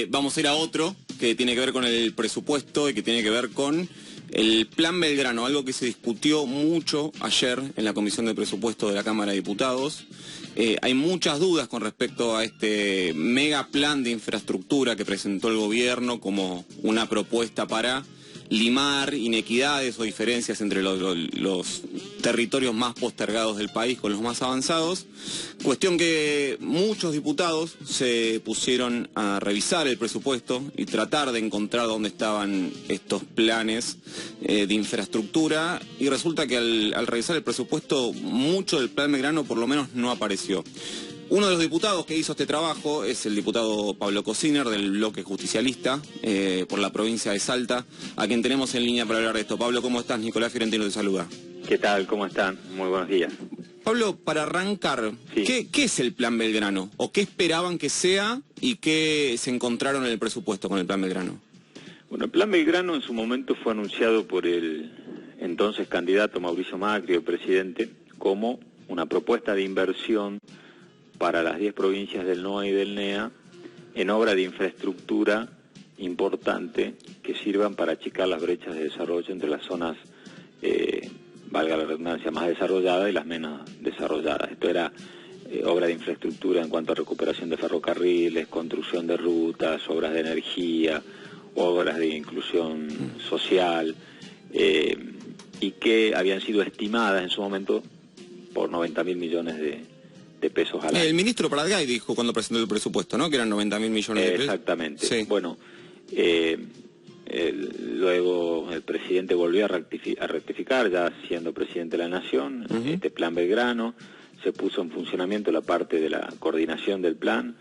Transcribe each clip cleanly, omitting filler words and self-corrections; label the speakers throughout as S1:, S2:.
S1: Vamos a ir a otro que tiene que ver con el presupuesto y que tiene que ver con el Plan Belgrano, algo que se discutió mucho ayer en la Comisión de Presupuesto de la Cámara de Diputados. Hay muchas dudas con respecto a este mega plan de infraestructura que presentó el gobierno como una propuesta para limar inequidades o diferencias entre los territorios más postergados del país con los más avanzados. Cuestión que muchos diputados se pusieron a revisar el presupuesto y tratar de encontrar dónde estaban estos planes de infraestructura, y resulta que al revisar el presupuesto mucho del Plan Belgrano por lo menos no apareció. Uno de los diputados que hizo este trabajo es el diputado Pablo Cosiner, del bloque justicialista, por la provincia de Salta, a quien tenemos en línea para hablar de esto. Pablo, ¿cómo estás? Nicolás Fiorentino te saluda.
S2: ¿Qué tal? ¿Cómo están? Muy buenos días.
S1: Pablo, para arrancar, sí. ¿Qué es el Plan Belgrano? ¿O qué esperaban que sea y qué se encontraron en el presupuesto con el Plan Belgrano?
S2: Bueno, el Plan Belgrano en su momento fue anunciado por el entonces candidato Mauricio Macri, el presidente, como una propuesta de inversión para las 10 provincias del NOA y del NEA en obra de infraestructura importante que sirvan para achicar las brechas de desarrollo entre las zonas, valga la redundancia, más desarrolladas y las menos desarrolladas. Esto era obra de infraestructura en cuanto a recuperación de ferrocarriles, construcción de rutas, obras de energía, obras de inclusión social, y que habían sido estimadas en su momento por 90.000 millones de pesos al año.
S1: El ministro Pratgay dijo cuando presentó el presupuesto, ¿no?, que eran 90.000 millones de pesos.
S2: Exactamente.
S1: Sí.
S2: Bueno, luego el presidente volvió a rectificar, ya siendo presidente de la Nación, este Plan Belgrano. Se puso en funcionamiento la parte de la coordinación del plan.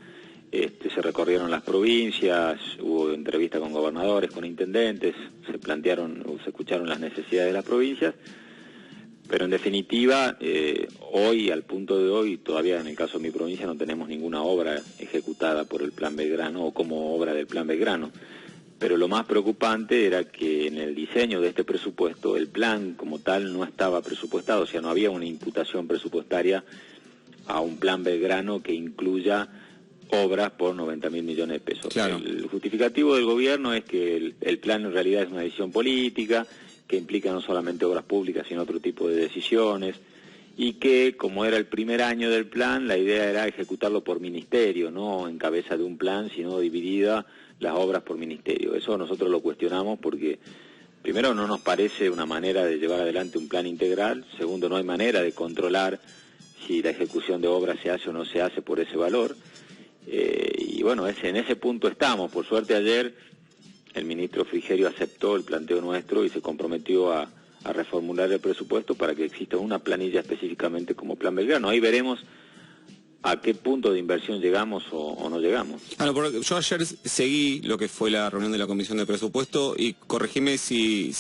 S2: Se recorrieron las provincias, hubo entrevistas con gobernadores, con intendentes, se escucharon las necesidades de las provincias. Pero en definitiva, hoy, al punto de hoy, todavía en el caso de mi provincia no tenemos ninguna obra ejecutada por el Plan Belgrano o como obra del Plan Belgrano. Pero lo más preocupante era que en el diseño de este presupuesto el plan como tal no estaba presupuestado, o sea, no había una imputación presupuestaria a un Plan Belgrano que incluya obras por 90.000 millones de pesos.
S1: Claro.
S2: El justificativo del gobierno es que el plan en realidad es una decisión política, que implica no solamente obras públicas, sino otro tipo de decisiones, y que, como era el primer año del plan, la idea era ejecutarlo por ministerio, no en cabeza de un plan, sino dividida las obras por ministerio. Eso nosotros lo cuestionamos porque, primero, no nos parece una manera de llevar adelante un plan integral; segundo, no hay manera de controlar si la ejecución de obras se hace o no se hace por ese valor, y bueno, en ese punto estamos. Por suerte ayer el ministro Frigerio aceptó el planteo nuestro y se comprometió a reformular el presupuesto para que exista una planilla específicamente como Plan Belgrano. Ahí veremos a qué punto de inversión llegamos o no llegamos.
S1: Porque yo ayer seguí lo que fue la reunión de la Comisión de Presupuesto y corregime si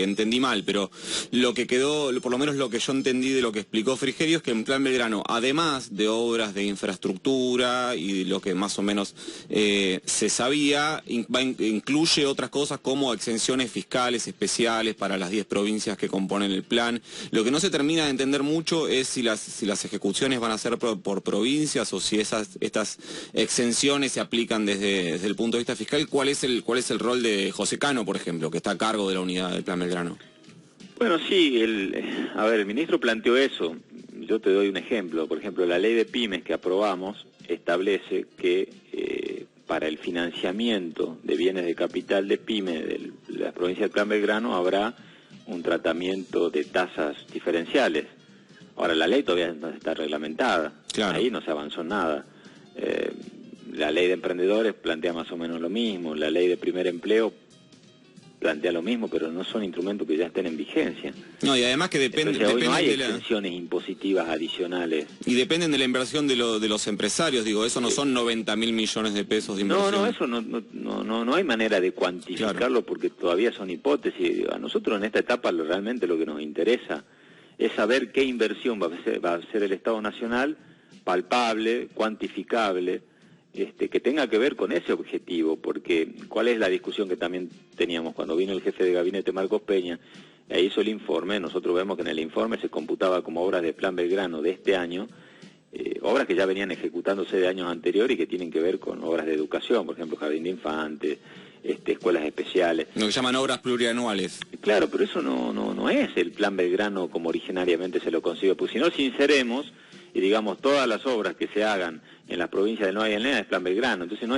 S1: entendí mal, pero lo que quedó, por lo menos lo que yo entendí de lo que explicó Frigerio, es que en Plan Belgrano, además de obras de infraestructura y lo que más o menos se sabía, incluye otras cosas como exenciones fiscales especiales para las 10 provincias que componen el plan. Lo que no se termina de entender mucho es si las ejecuciones van a ser por provincias o si estas exenciones se aplican desde el punto de vista fiscal. ¿Cuál es el rol de José Cano, por ejemplo, que está a cargo de la unidad del Plan Belgrano?
S2: Bueno, sí, el ministro planteó eso. Yo te doy un ejemplo. Por ejemplo, la ley de pymes que aprobamos establece que para el financiamiento de bienes de capital de pymes de la provincia del Plan Belgrano habrá un tratamiento de tasas diferenciales. Ahora, la ley todavía no está reglamentada, claro. Ahí no se avanzó en nada. La ley de emprendedores plantea más o menos lo mismo, la ley de primer empleo plantea lo mismo, pero no son instrumentos que ya estén en vigencia.
S1: No, y además que
S2: depende hoy no hay exenciones impositivas adicionales.
S1: Y dependen de la inversión de los empresarios, digo, eso no son 90.000 millones de pesos de inversión.
S2: No, eso no hay manera de cuantificarlo, claro, porque todavía son hipótesis. A nosotros en esta etapa realmente lo que nos interesa es saber qué inversión va a hacer el Estado Nacional, palpable, cuantificable, que tenga que ver con ese objetivo, porque ¿cuál es la discusión que también teníamos cuando vino el jefe de gabinete Marcos Peña e hizo el informe? Nosotros vemos que en el informe se computaba como obras de Plan Belgrano de este año obras que ya venían ejecutándose de años anteriores y que tienen que ver con obras de educación, por ejemplo, jardín de infantes, escuelas especiales.
S1: Lo que llaman obras plurianuales.
S2: Claro, pero eso no es el Plan Belgrano como originariamente se lo concibió, porque si no sinceremos y digamos todas las obras que se hagan en las provincias del Neuquén y el NEA es Plan Belgrano, entonces no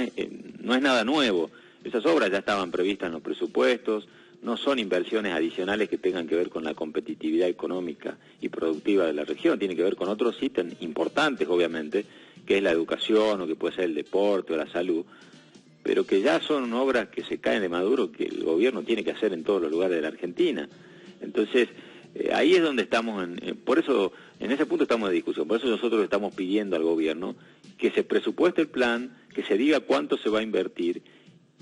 S2: es nada nuevo. Esas obras ya estaban previstas en los presupuestos, no son inversiones adicionales que tengan que ver con la competitividad económica y productiva de la región, tiene que ver con otros ítems importantes, obviamente, que es la educación o que puede ser el deporte o la salud, pero que ya son obras que se caen de maduro que el gobierno tiene que hacer en todos los lugares de la Argentina. Entonces, ahí es donde estamos, por eso, en ese punto estamos de discusión, por eso nosotros estamos pidiendo al gobierno que se presupueste el plan, que se diga cuánto se va a invertir,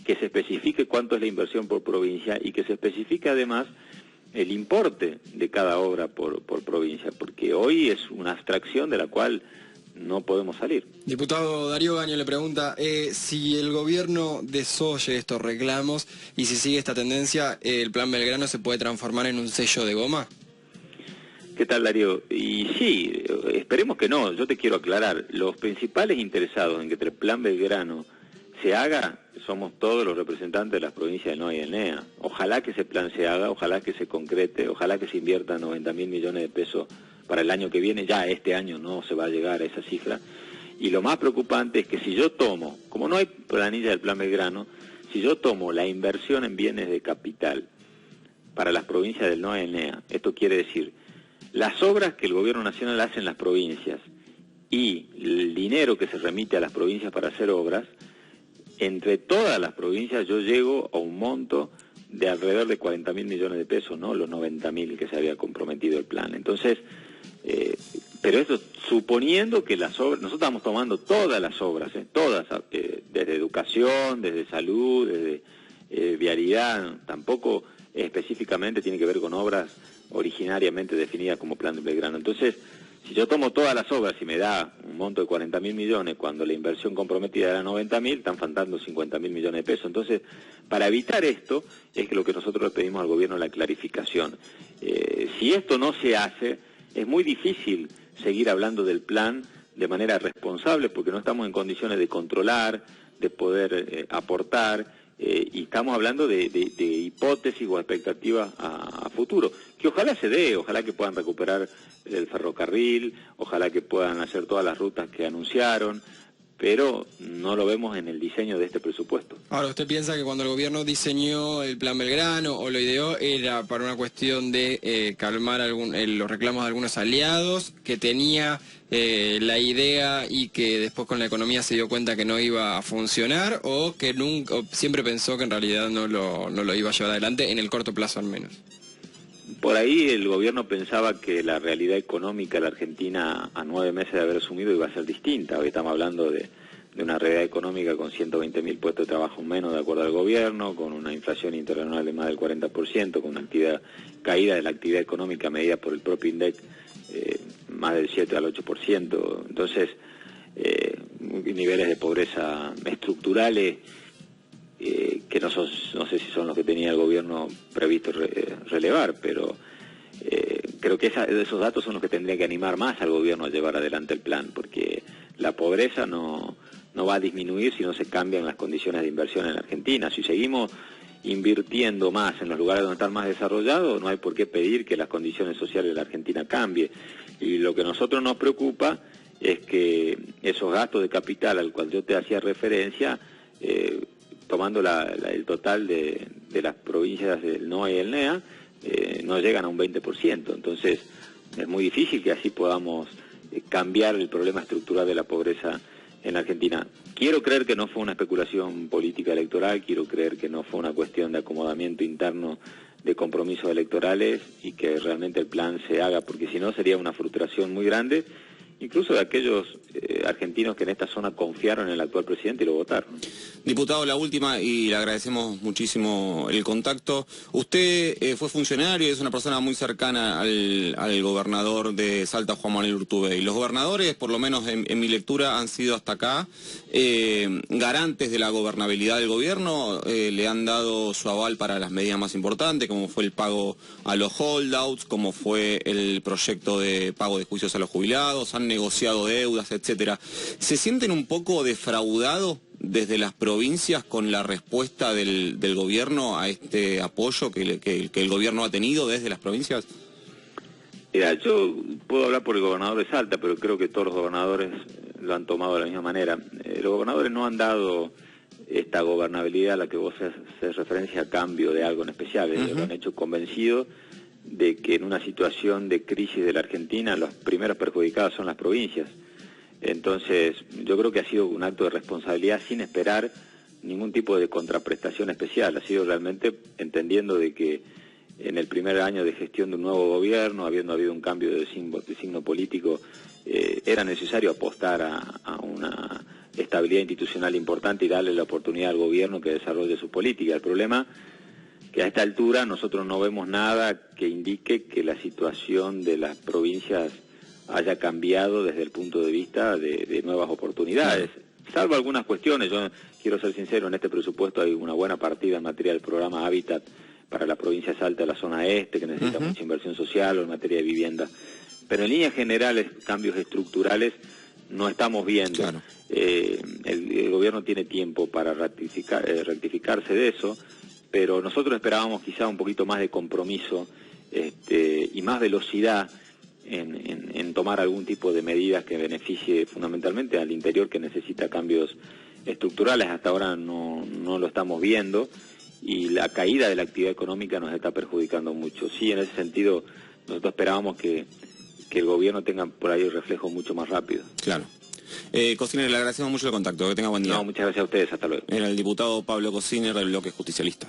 S2: que se especifique cuánto es la inversión por provincia y que se especifique además el importe de cada obra por provincia, porque hoy es una abstracción de la cual no podemos salir.
S3: Diputado Darío Gaño le pregunta si el gobierno desoye estos reclamos y si sigue esta tendencia, ¿el Plan Belgrano se puede transformar en un sello de goma?
S2: ¿Qué tal, Darío? Y sí, esperemos que no. Yo te quiero aclarar, los principales interesados en que el Plan Belgrano se haga somos todos los representantes de las provincias del NOA y del NEA. Ojalá que ese plan se haga, ojalá que se concrete, ojalá que se invierta 90.000 millones de pesos para el año que viene. Ya este año no se va a llegar a esa cifra. Y lo más preocupante es que si yo tomo, como no hay planilla del Plan Belgrano, si yo tomo la inversión en bienes de capital para las provincias del NOA y del NEA, esto quiere decir, las obras que el gobierno nacional hace en las provincias y el dinero que se remite a las provincias para hacer obras, entre todas las provincias yo llego a un monto de alrededor de 40.000 millones de pesos, no los 90.000 que se había comprometido el plan. Entonces, pero eso suponiendo que las obras, nosotros estamos tomando todas las obras, todas, desde educación, desde salud, desde vialidad, tampoco específicamente tiene que ver con obras originariamente definidas como Plan de Belgrano. Entonces, si yo tomo todas las obras y me da un monto de 40.000 millones, cuando la inversión comprometida era 90.000, están faltando 50.000 millones de pesos. Entonces, para evitar esto, es que lo que nosotros le pedimos al gobierno la clarificación. Si esto no se hace, es muy difícil seguir hablando del plan de manera responsable, porque no estamos en condiciones de controlar, de poder aportar, y estamos hablando de hipótesis o expectativas a futuro, que ojalá se dé, ojalá que puedan recuperar el ferrocarril, ojalá que puedan hacer todas las rutas que anunciaron, pero no lo vemos en el diseño de este presupuesto.
S3: Ahora, ¿usted piensa que cuando el gobierno diseñó el Plan Belgrano o lo ideó era para una cuestión de calmar los reclamos de algunos aliados, que tenía la idea y que después con la economía se dio cuenta que no iba a funcionar, o que nunca, o siempre pensó que en realidad no lo iba a llevar adelante en el corto plazo al menos?
S2: Por ahí el gobierno pensaba que la realidad económica de la Argentina a 9 meses de haber asumido iba a ser distinta. Hoy estamos hablando de una realidad económica con 120.000 puestos de trabajo menos de acuerdo al gobierno, con una inflación interanual de más del 40%, con una caída de la actividad económica medida por el propio INDEC más del 7 al 8%. Entonces, niveles de pobreza estructurales que no sé si son los que tenía el gobierno previsto relevar, pero creo que esos datos son los que tendrían que animar más al gobierno a llevar adelante el plan, porque la pobreza no va a disminuir si no se cambian las condiciones de inversión en la Argentina. Si seguimos invirtiendo más en los lugares donde están más desarrollados, no hay por qué pedir que las condiciones sociales de la Argentina cambien. Y lo que a nosotros nos preocupa es que esos gastos de capital al cual yo te hacía referencia, tomando el total de las provincias del NOA y del NEA, no llegan a un 20%. Entonces, es muy difícil que así podamos cambiar el problema estructural de la pobreza en la Argentina. Quiero creer que no fue una especulación política electoral, quiero creer que no fue una cuestión de acomodamiento interno de compromisos electorales y que realmente el plan se haga, porque si no sería una frustración muy grande, incluso de aquellos argentinos que en esta zona confiaron en el actual presidente y lo votaron.
S1: Diputado, la última, y le agradecemos muchísimo el contacto. Usted fue funcionario y es una persona muy cercana al gobernador de Salta, Juan Manuel Urtubey. Los gobernadores, por lo menos en mi lectura, han sido hasta acá garantes de la gobernabilidad del gobierno, le han dado su aval para las medidas más importantes, como fue el pago a los holdouts, como fue el proyecto de pago de juicios a los jubilados, han han negociado deudas, etcétera. ¿Se sienten un poco defraudados desde las provincias con la respuesta del gobierno a este apoyo que el gobierno ha tenido desde las provincias?
S2: Mira, yo puedo hablar por el gobernador de Salta, pero creo que todos los gobernadores lo han tomado de la misma manera. Los gobernadores no han dado esta gobernabilidad a la que vos haces referencia a cambio de algo en especial. Ellos lo han hecho convencidos de que en una situación de crisis de la Argentina los primeros perjudicados son las provincias. Entonces, yo creo que ha sido un acto de responsabilidad sin esperar ningún tipo de contraprestación especial. Ha sido realmente entendiendo de que en el primer año de gestión de un nuevo gobierno, habiendo habido un cambio de signo político, era necesario apostar a una estabilidad institucional importante y darle la oportunidad al gobierno que desarrolle su política. El problema que a esta altura nosotros no vemos nada que indique que la situación de las provincias haya cambiado desde el punto de vista de nuevas oportunidades, salvo algunas cuestiones. Yo quiero ser sincero, en este presupuesto hay una buena partida en materia del programa Hábitat para la provincia de Salta, la zona este, que necesita mucha inversión social, o en materia de vivienda. Pero en líneas generales, cambios estructurales no estamos viendo. Claro. El gobierno tiene tiempo para rectificarse de eso, pero nosotros esperábamos quizá un poquito más de compromiso y más velocidad en tomar algún tipo de medidas que beneficie fundamentalmente al interior, que necesita cambios estructurales. Hasta ahora no lo estamos viendo, y la caída de la actividad económica nos está perjudicando mucho. Sí, en ese sentido, nosotros esperábamos que el gobierno tenga por ahí el reflejo mucho más rápido.
S1: Claro. Cociner, le agradecemos mucho el contacto. Que tenga buen día.
S2: No, muchas gracias a ustedes. Hasta luego.
S1: Era el diputado Pablo Cociner del Bloque Justicialista.